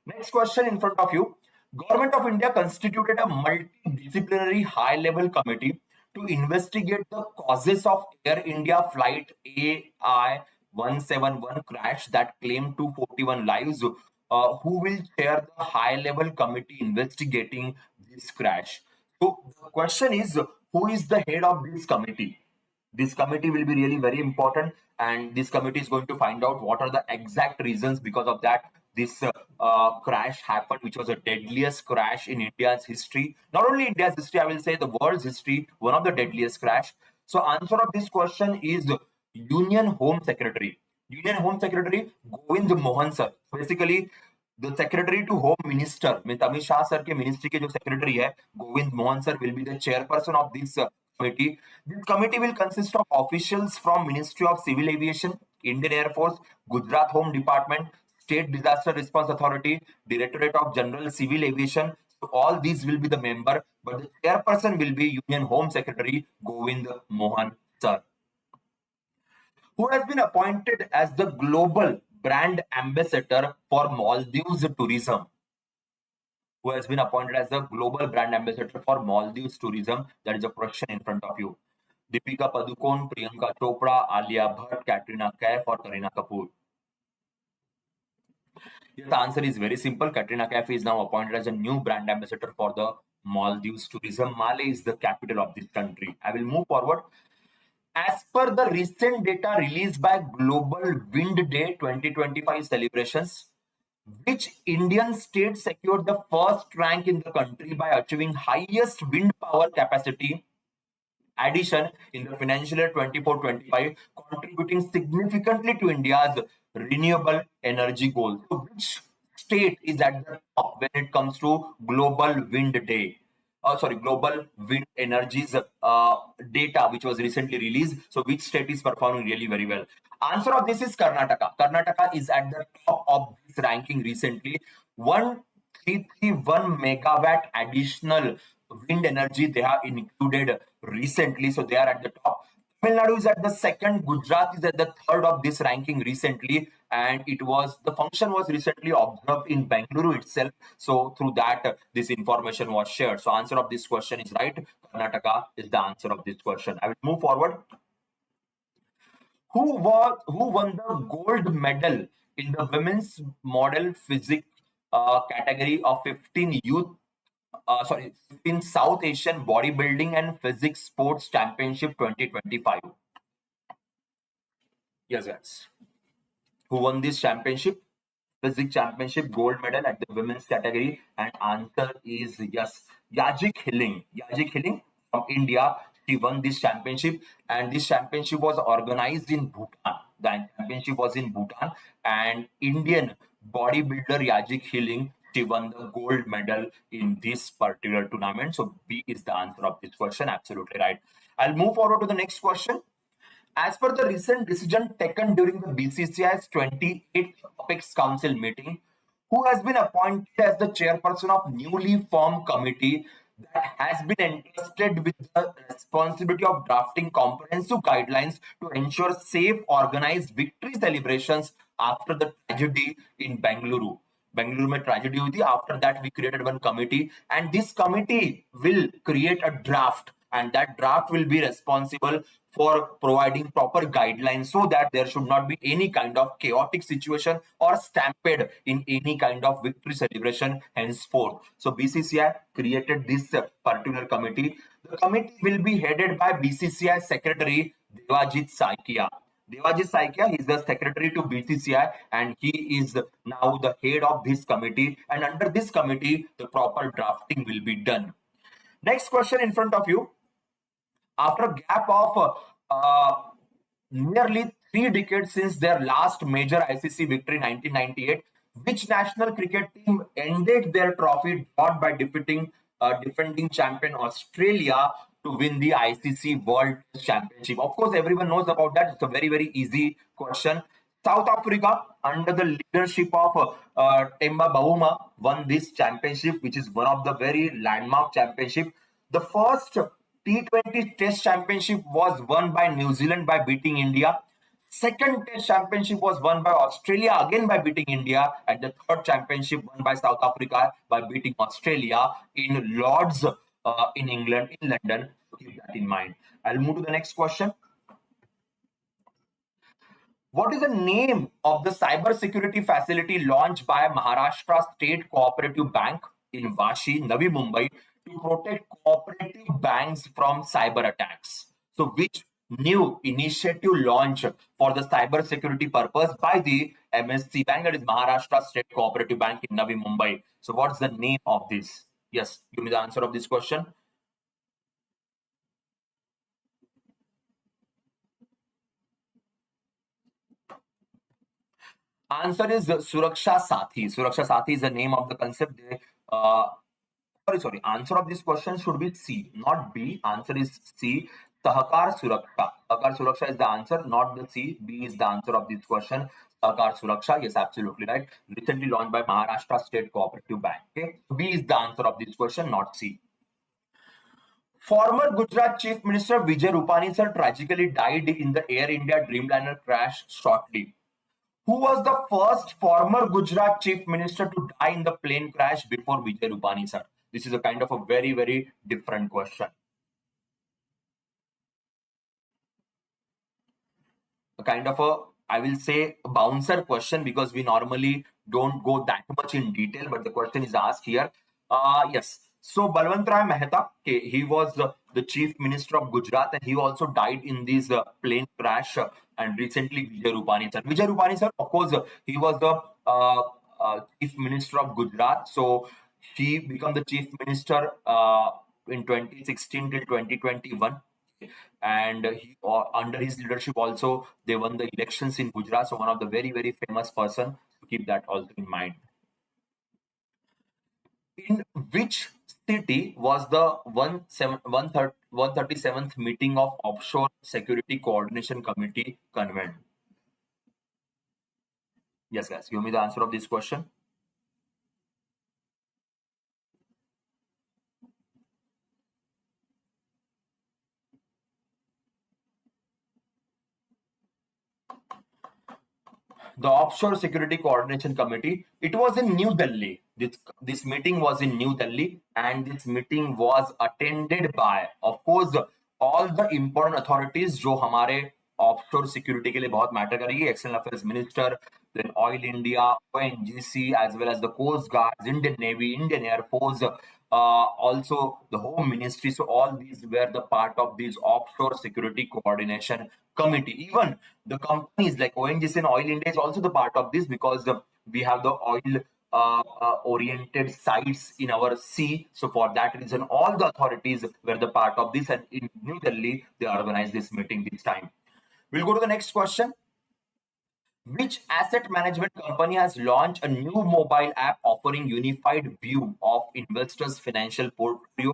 Next question in front of you. Government of India constituted a multidisciplinary high-level committee to investigate the causes of Air India flight AI 171 crash that claimed 241 lives. Who will chair the high-level committee investigating this crash? So the question is, who is the head of this committee? This committee will be really very important, and this committee is going to find out what are the exact reasons because of that this crash happened, which was the deadliest crash in India's history. Not only India's history, I will say the world's history, one of the deadliest crash. So answer of this question is Union Home Secretary. Union Home Secretary Govind Mohan sir. Basically, the Secretary to Home Minister, Ms. Amit Shah sir के ministry के जो secretary है, Govind Mohan sir will be the chairperson of this committee. This committee will consist of officials from Ministry of Civil Aviation, Indian Air Force, Gujarat Home Department, State Disaster Response Authority, Directorate of General Civil Aviation. So all these will be the member, but the chairperson will be Union Home Secretary Govind Mohan sir, who has been appointed as the global brand ambassador for Maldives tourism. Who has been appointed as the global brand ambassador for Maldives tourism? That is a question in front of you. Deepika Padukone, Priyanka Chopra, Alia Bhatt, Katrina Kaif, or Kareena Kapoor? Yes, the answer is very simple. Katrina Kaif is now appointed as a new brand ambassador for the Maldives tourism. Male is the capital of this country. I will move forward. As per the recent data released by Global Wind Day 2025 celebrations, which Indian state secured the first rank in the country by achieving highest wind power capacity addition in the financial year 24-25, contributing significantly to India's renewable energy goals? So which state is at the top when it comes to Global Wind Day? Global wind energies data, which was recently released. So which state is performing really very well? Answer of this is Karnataka. Karnataka is at the top of this ranking recently. 1331 megawatt additional wind energy they have included recently. So they are at the top. Tamil Nadu is at the second, Gujarat is at the third of this ranking recently, and the function was recently observed in Bengaluru itself. So through that, this information was shared. So answer of this question is right. Karnataka is the answer of this question. I will move forward. Who won the gold medal in the women's model physics category of 15 in South Asian Bodybuilding and Physics Sports Championship 2025. Yes, guys. Who won this championship? Physics Championship gold medal at the women's category? And answer is yes. Yajik Hilling. Yajik Hilling from India. She won this championship, and this championship was organized in Bhutan. The championship was in Bhutan, and Indian bodybuilder Yajik Hilling, she won the gold medal in this particular tournament. So B is the answer of this question. Absolutely right. I'll move forward to the next question. As per the recent decision taken during the BCCI's 28th Apex Council meeting, who has been appointed as the chairperson of newly formed committee that has been entrusted with the responsibility of drafting comprehensive guidelines to ensure safe, organized victory celebrations after the tragedy in Bengaluru. Bengaluru में tragedy हुई थी. After that, we created one committee, and this committee will create a draft, and that draft will be responsible for providing proper guidelines so that there should not be any kind of chaotic situation or stampede in any kind of victory celebration henceforth. So BCCI created this particular committee. The committee will be headed by BCCI Secretary Devajit Saikia. Devajit Saikia is the secretary to BCCI, and he is now the head of this committee. And under this committee, the proper drafting will be done. Next question in front of you. After a gap of nearly 3 decades since their last major ICC victory in 1998, which national cricket team ended their trophy drought by defending champion Australia to win the ICC World Championship? Of course, everyone knows about that. It's a very, very easy question. South Africa, under the leadership of Temba Bavuma, won this championship, which is one of the very landmark championship. The first T20 Test Championship was won by New Zealand by beating India. Second Test Championship was won by Australia again by beating India, and the third championship won by South Africa by beating Australia in Lords in England, in London. So keep that in mind. I'll move to the next question. What is the name of the cyber security facility launched by Maharashtra State Cooperative Bank in Vashi, Navi Mumbai, to protect cooperative banks from cyber attacks? So, which new initiative launched for the cyber security purpose by the MSC Bank, that is Maharashtra State Cooperative Bank in Navi Mumbai? So, what's the name of this? Yes, give me the answer of this question. Answer is Suraksha Sathi. Suraksha Sathi is the name of the concept. Sorry. Answer of this question should be C, not B. Answer is C. Sahakar Suraksha. Sahakar Suraksha is the answer, not the C. B is the answer of this question. Sahakar Suraksha. Yes, absolutely right. Recently launched by Maharashtra State Cooperative Bank. Okay. B is the answer of this question, not C. Former Gujarat Chief Minister Vijay Rupani sir tragically died in the Air India Dreamliner crash shortly. Who was the first former Gujarat Chief Minister to die in the plane crash before Vijay Rupani sir? This is a kind of a very, very different question. A kind of a, I will say, a bouncer question, because we normally don't go that much in detail, but the question is asked here. Yes. So Balwantrai Mehta, okay, he was the Chief Minister of Gujarat, and he also died in this plane crash. And recently, Vijay Rupani sir. Vijay Rupani sir, of course, he was the Chief Minister of Gujarat. So he became the Chief Minister in 2016 till 2021. And under his leadership also they won the elections in Gujarat. So one of the very, very famous person. So keep that also in mind. In which city was the 137th meeting of Offshore Security Coordination Committee convened? Yes, guys, give me the answer of this question. the Offshore Security Coordination Committee. It was in New Delhi. This meeting was in New Delhi, and this meeting was attended by, of course, all the important authorities जो हमारे offshore security के लिए बहुत matter करेगी. External Affairs Minister, then Oil India, ONGC, as well as the Coast Guards, Indian Navy, Indian Air Force, also the Home Ministry. So all these were the part of this Offshore Security Coordination Committee. Even the companies like ONGC and Oil India is also the part of this, because we have the oil oriented sites in our sea. So for that reason, all the authorities were the part of this, and in New Delhi, they organized this meeting this time. We'll go to the next question. Which asset management company has launched a new mobile app offering unified view of investors' financial portfolio,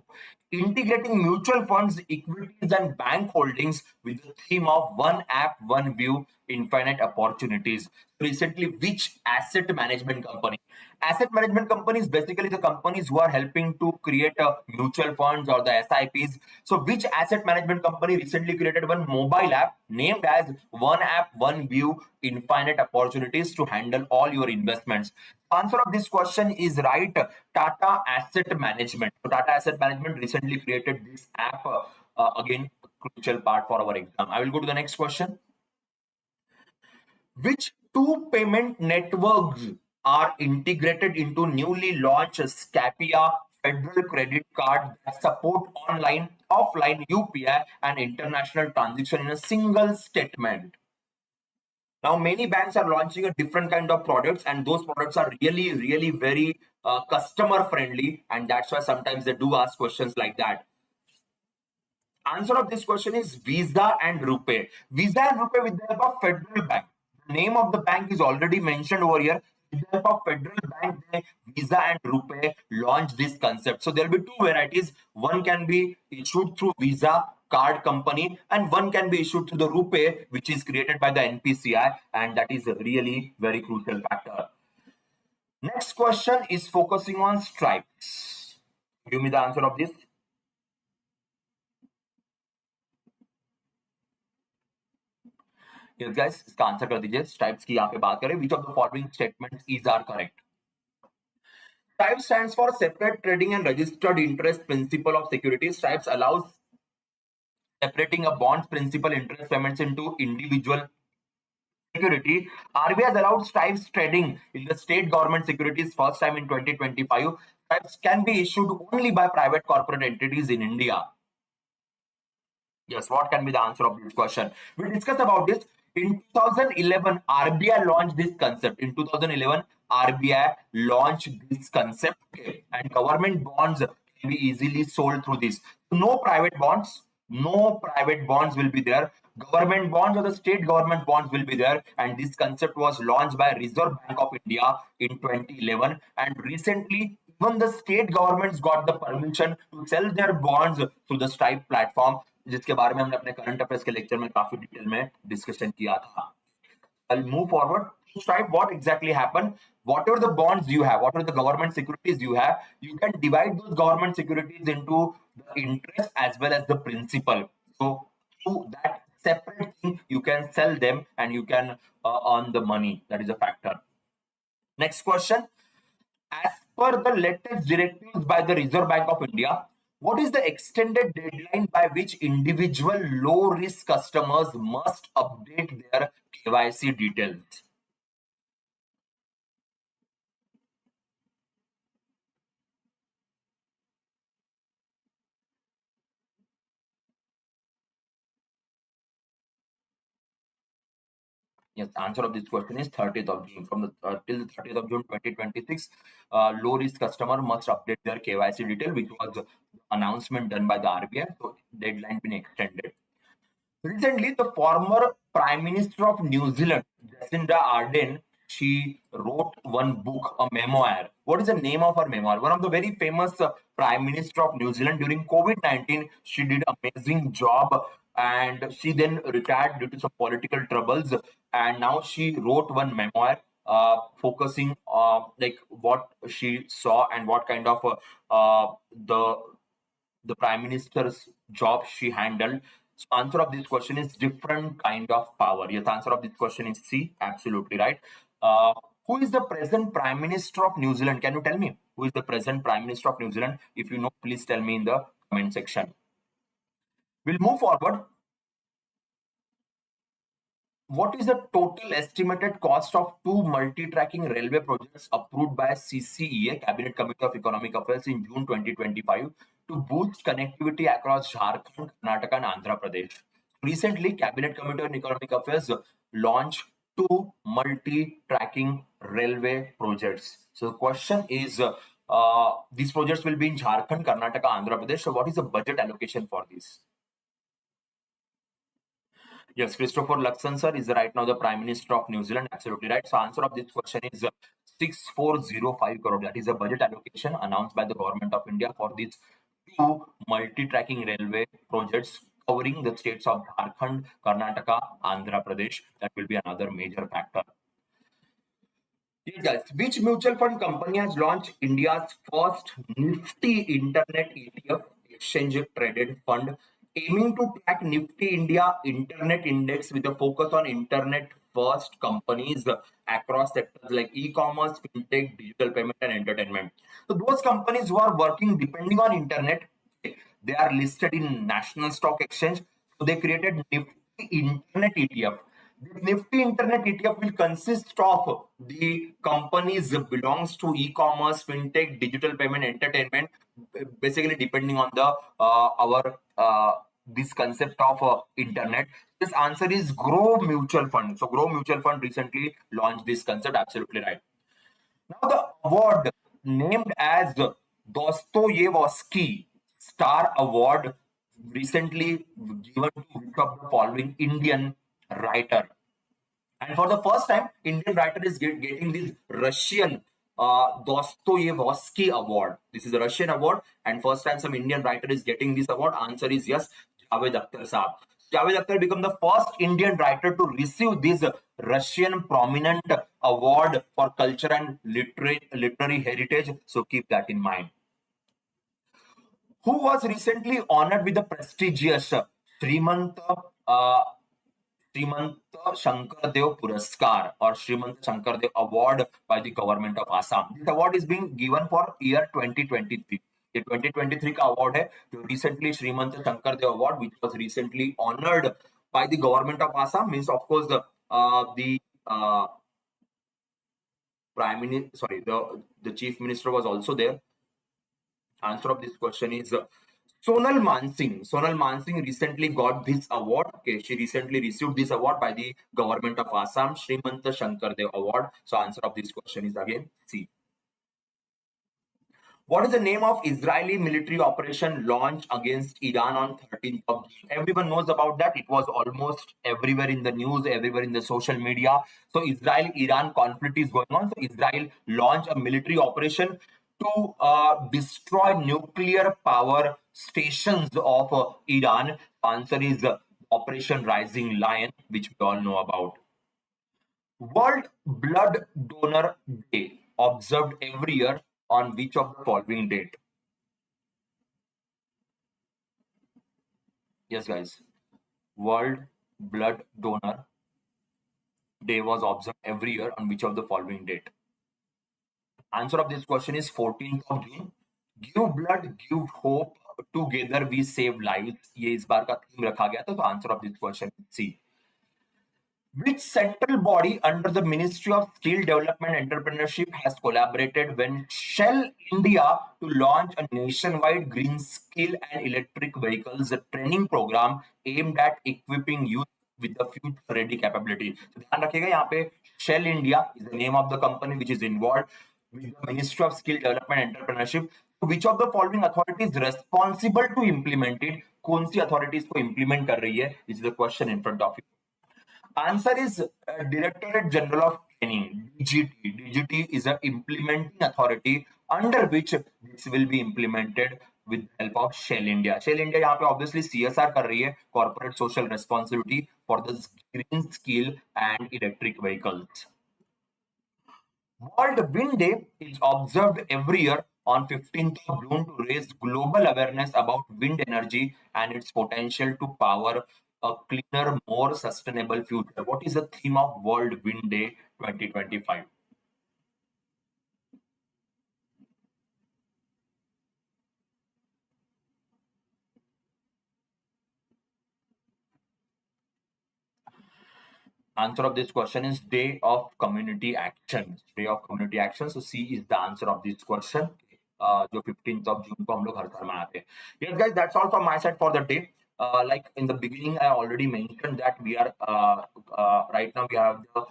integrating mutual funds, equities, and bank holdings with the theme of one app, one view, infinite opportunities? Recently, which asset management company? Asset management companies basically the companies who are helping to create a mutual funds or the SIPs. So which asset management company recently created one mobile app named as one app, one view, infinite opportunities to handle all your investments? Answer of this question is right, Tata Asset Management. So Tata Asset Management recently created this app. Again, crucial part for our exam. I will go to the next question. Which two payment networks are integrated into newly launched Scapia Federal Credit Card that support online, offline UPI and international transaction in a single statement? Now, many banks are launching a different kind of products, and those products are really, really very customer friendly, and that's why sometimes they do ask questions like that. Answer of this question is Visa and RuPay. Visa and RuPay with the help of Federal Bank. The name of the bank is already mentioned over here. With the help of Federal Bank, Visa and RuPay launch this concept. So there will be two varieties. One can be issued through Visa card company, and one can be issued through the RuPay, which is created by the NPCI, and that is a really very crucial factor. Next question is focusing on stripes. Give me the answer of this. Yes, guys, इसका answer कर दीजिए. Stripes की यहाँ पे बात करें. Which of the following statements is are correct? Stripes stands for Separate Trading and Registered Interest Principle of Securities. Stripes allows separating a bond's principal interest payments into individual security. RBI has allowed stripes trading in the state government securities first time in 2025. Stripes can be issued only by private corporate entities in India. Yes, what can be the answer of this question? We discussed about this. In 2011, RBI launched this concept. In 2011, RBI launched this concept, okay, and government bonds can be easily sold through this. No private bonds, no private bonds will be there. Government bonds or the state government bonds will be there, and this concept was launched by Reserve Bank of India in 2011. And recently, even the state governments got the permission to sell their bonds through the Stripe platform, जिसके बारे में हमने अपने current affairs के lecture में काफी detail में discussion किया था. I'll move forward. Stripe, what exactly happened? Whatever the bonds you have, whatever the government securities you have, you can divide those government securities into the interest as well as the principal. So through that separate thing, you can sell them and you can earn the money. That is a factor. Next question. As per the latest directives by the Reserve Bank of India, what is the extended deadline by which individual low-risk customers must update their KYC details? Yes, answer of this question is 30th of June. From the till the 30th of June 2026, low-risk customer must update their KYC detail, which was the announcement done by the RBI. So deadline been extended. Recently, the former Prime Minister of New Zealand, Jacinda Ardern, she wrote one book, a memoir. What is the name of her memoir? One of the very famous Prime Minister of New Zealand during COVID-19, she did amazing job, and she then retired due to some political troubles. And now she wrote one memoir focusing like what she saw and what kind of the prime minister's job she handled. So answer of this question is different kind of power. Yes, answer of this question is C. Absolutely right. Who is the present Prime Minister of New Zealand? Can you tell me who is the present Prime Minister of New Zealand? If you know, please tell me in the comment section. We'll move forward. What is the total estimated cost of two multi-tracking railway projects approved by CCEA, Cabinet Committee of Economic Affairs, in June 2025 to boost connectivity across Jharkhand, Karnataka, and Andhra Pradesh? Recently, Cabinet Committee on Economic Affairs launched two multi-tracking railway projects. So the question is, these projects will be in Jharkhand, Karnataka, Andhra Pradesh. So what is the budget allocation for this? Yes, Christopher Luxon sir is right now the Prime Minister of New Zealand. Absolutely right. So answer of this question is 6405 crore. That is a budget allocation announced by the government of India for these two multi-tracking railway projects covering the states of Jharkhand, Karnataka, Andhra Pradesh. That will be another major factor. Yes, guys. Which mutual fund company has launched India's first Nifty Internet ETF, exchange traded fund, aiming to track Nifty India Internet Index with a focus on internet first companies across sectors like e-commerce, fintech, digital payment, and entertainment? So those companies who are working depending on internet, they are listed in National Stock Exchange. So they created Nifty Internet ETF. The Nifty Internet ETF will consist of the companies that belongs to e-commerce, fintech, digital payment, entertainment, basically depending on the our this concept of internet. This answer is Grow Mutual Fund. So Grow Mutual Fund recently launched this concept. Absolutely right. Now the award named as Dostoyevsky Star Award recently given to which of the following Indian writer? And for the first time, Indian writer is getting this Russian Dostoyevsky Award. This is a Russian award, and first time some Indian writer is getting this award. Answer is yes, Javed Akhtar Saab. Javed Akhtar became the first Indian writer to receive this Russian prominent award for culture and literary heritage. So keep that in mind. Who was recently honored with the prestigious Srimanta Shankardev Puraskar or Srimanta Shankardev Award by the government of Assam? This award is being given for year 2023. ये 2023 का award है जो recently Srimanta Shankardev Award, which was recently honored by the government of Assam, means of course the prime minister, sorry, the chief minister was also there. Answer of this question is Sonal Mansingh. Sonal Mansingh recently got this award. Okay, she recently received this award by the government of Assam, Srimanta Shankardev Award. So answer of this question is again C. What is the name of Israeli military operation launched against Iran on 13th of June? Everyone knows about that. It was almost everywhere in the news, everywhere in the social media. So Israel-Iran conflict is going on. So Israel launched a military operation to destroy nuclear power stations of Iran. Answer is Operation Rising Lion, which we all know about. World Blood Donor Day, observed every year on which of the following date? Yes, guys. World Blood Donor Day was observed every year on which of the following date? Answer of this question is 14th of June. Give blood, give hope. Together we save lives. ये इस बार का theme रखा गया था. तो answer of this question is C. Which central body under the Ministry of Skill Development and Entrepreneurship has collaborated with Shell India to launch a nationwide green skill and electric vehicles training program aimed at equipping youth with the future ready capability? So ध्यान रखिएगा यहाँ पे Shell India is the name of the company which is involved with the Ministry of Skill Development and Entrepreneurship. So which of the following authorities responsible to implement it? कौन सी authorities को implement कर रही है? This is the question in front of you. Answer is Directorate General of Training, DGT. DGT is an implementing authority under which this will be implemented with the help of Shell India. Shell India यहाँ पे obviously CSR कर रही है, Corporate Social Responsibility for the green skill and electric vehicles. World Wind Day is observed every year on 15th of June to raise global awareness about wind energy and its potential to power a cleaner, more sustainable future. What is the theme of World Wind Day 2025? Answer of this question is Day of Community Action. Day of Community Action. So C is the answer of this question. जो 15th of June को हम लोग हर साल मनाते हैं. Yes, guys, that's all from my side for the day. Like in the beginning, I already mentioned that we are right now we have the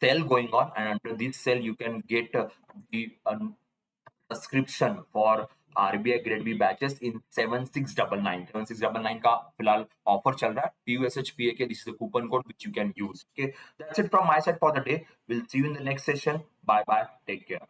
sale going on, and under this sale you can get the subscription for RBI grade B batches in 7699 का फिलहाल offer चल रहा है PUSHPA के. This is the coupon code which you can use. Okay, that's it from my side for the day. Will see you in the next session. Bye bye, take care.